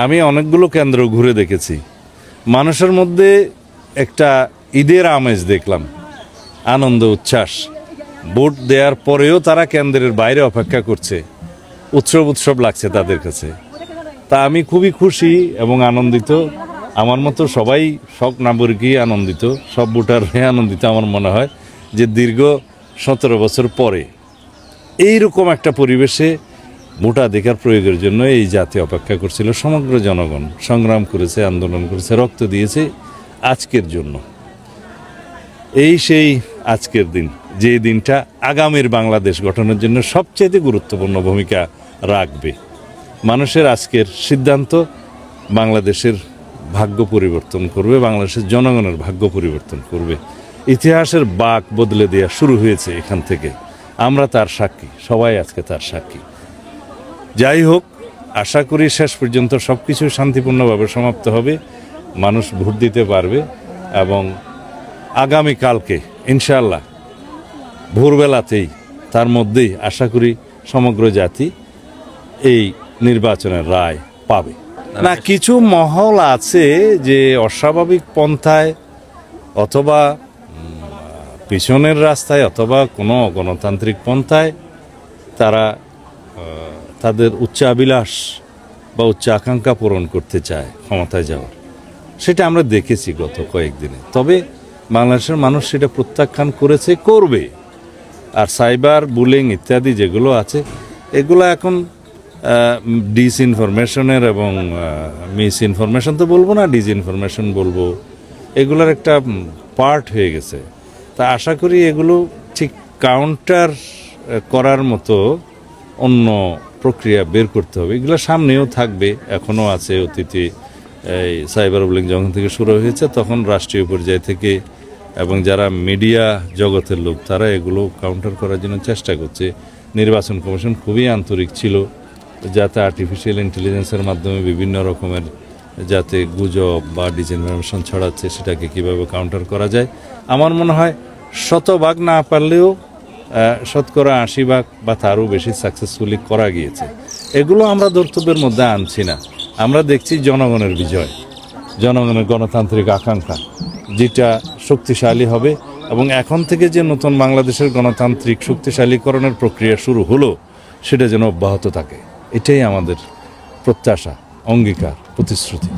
আমি অনেকগুলো কেন্দ্র ঘুরে দেখেছি, মানুষের মধ্যে একটা ঈদের আমেজ দেখলাম, আনন্দ উচ্ছ্বাস। ভোট দেওয়ার পরেও তারা কেন্দ্রের বাইরে অপেক্ষা করছে, উৎসব লাগছে তাদের কাছে। তা আমি খুবই খুশি এবং আনন্দিত। আমার মতো সবাই, সব নাগরিকই আনন্দিত, সব ভোটারই আনন্দিত। আমার মনে হয় যে দীর্ঘ 17 বছর পরে এইরকম একটা পরিবেশে ভোটাধিকার প্রয়োগের জন্য এই জাতি অপেক্ষা করছিল। সমগ্র জনগণ সংগ্রাম করেছে, আন্দোলন করেছে, রক্ত দিয়েছে আজকের জন্য। সেই আজকের দিন, যে দিনটা আগামীর বাংলাদেশ গঠনের জন্য সবচেয়ে গুরুত্বপূর্ণ ভূমিকা রাখবে। মানুষের আজকের সিদ্ধান্ত বাংলাদেশের ভাগ্য পরিবর্তন করবে, বাংলাদেশের জনগণের ভাগ্য পরিবর্তন করবে। ইতিহাসের বাঁক বদলে দেওয়া শুরু হয়েছে এখান থেকে। আমরা তার সাক্ষী, সবাই আজকে তার সাক্ষী। যাই হোক, আশা করি শেষ পর্যন্ত সব কিছু শান্তিপূর্ণভাবে সমাপ্ত হবে, মানুষ ভোট দিতে পারবে এবং আগামীকালকে ইনশাআল্লাহ ভোরবেলাতেই, তার মধ্যেই আশা করি সমগ্র জাতি এই নির্বাচনের রায় পাবে। না, কিছু মহল আছে যে অস্বাভাবিক পন্থায় অথবা পিছনের রাস্তায় অথবা কোনো গণতান্ত্রিক পন্থায় তারা তাদের উচ্চাভিলাষ বা উচ্চ আকাঙ্ক্ষা পূরণ করতে চায় ক্ষমতায় যাওয়ার। সেটা আমরা দেখেছি গত কয়েকদিনে। তবে বাংলাদেশের মানুষ সেটা প্রত্যাখ্যান করেছে, করবে। আর সাইবার বুলিং ইত্যাদি যেগুলো আছে, এগুলো এখন ডিসইনফরমেশনের এবং মিসইনফরমেশন তো বলবো না, ডিসইনফরমেশন বলবো, এগুলোর একটা পার্ট হয়ে গেছে। তা আশা করি এগুলো ঠিক কাউন্টার করার মতো অন্য প্রক্রিয়া বের করতে হবে। এগুলো সামনেও থাকবে, এখনও আছে। অতীতে এই সাইবার বুলিং যখন থেকে শুরু হয়েছে, তখন রাষ্ট্রীয় পর্যায় থেকে এবং যারা মিডিয়া জগতের লোক, তারা এগুলো কাউন্টার করার জন্য চেষ্টা করছে। নির্বাচন কমিশন খুবই আন্তরিক ছিল যাতে আর্টিফিশিয়াল ইন্টেলিজেন্সের মাধ্যমে বিভিন্ন রকমের যাতে গুজব বা ডিসইনফরমেশন ছড়াচ্ছে, সেটাকে কিভাবে কাউন্টার করা যায়। আমার মনে হয় 100% না পারলেও 80% বা তারও বেশি সাকসেসফুলি করা গিয়েছে। এগুলো আমরা দর্তব্যের মধ্যে আনছি না, আমরা দেখছি জনগণের বিজয়, জনগণের গণতান্ত্রিক আকাঙ্ক্ষা, যেটা শক্তিশালী হবে। এবং এখন থেকে যে নতুন বাংলাদেশের গণতান্ত্রিক শক্তিশালীকরণের প্রক্রিয়া শুরু হলো, সেটা যেন অব্যাহত থাকে, এটাই আমাদের প্রত্যাশা, অঙ্গীকার, প্রতিশ্রুতি।